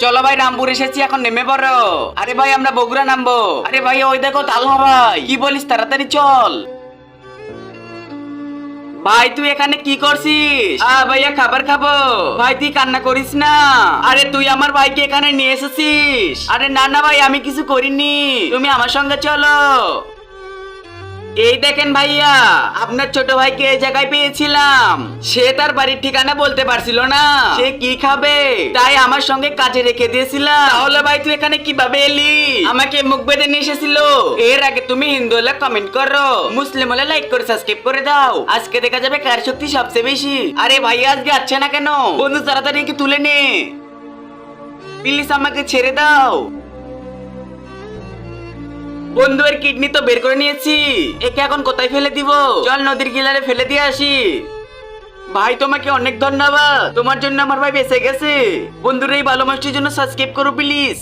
চলো ভাই, রামপুর এসেছি, এখন নেমে পড়ো। আরে ভাই আমরা বগুড়া নামবো। আরে ভাই ওই দেখো তালহা ভাই, কি বলিস, তাড়াতাড়ি চল। ভাই তুই এখানে কি করছিস? ভাইয়া খাবার খাবো। ভাই তুই কান্না করিস না। আরে তুই আমার ভাইকে এখানে নিয়ে এসেছিস? আরে না না ভাই, আমি কিছু করিনি, তুমি আমার সঙ্গে চলো। এই দেখেন ভাইয়া, আপনার ছোট ভাইকে এই জায়গায় পেয়েছিলাম। সে তার বাড়ির ঠিকানা বলতে পারছিল না, সে কি খাবে, তাই আমার সঙ্গে কাজে রেখে দিয়েছিলাম। তাহলে ভাই তুই এখানে কিভাবে এলি? আমাকে মুখ বেঁধে নিয়ে এসেছিল। এর আগে তুমি হিন্দু হলে কমেন্ট করো, মুসলিম হলে লাইক করে সাবস্ক্রাইব করে দাও। আজকে দেখা যাবে কার শক্তি সবচেয়ে বেশি। আরে ভাইয়া আজকে আসছে না কেন? বন্ধু তাড়াতাড়ি একে তুলে নে, প্লিজ আমাকে ছেড়ে দাও। বন্ধুয়ের কিডনি তো বের করে নিয়েছি, একে এখন কোথায় ফেলে দিব? চল নদীর কিনারে ফেলে দিয়ে আসি। ভাই তোমাকে অনেক ধন্যবাদ, তোমার জন্য আমার ভাই বেঁচে গেছে। বন্ধুরা এই ভালো মানুষটির জন্য সাবস্ক্রাইব করো প্লিজ।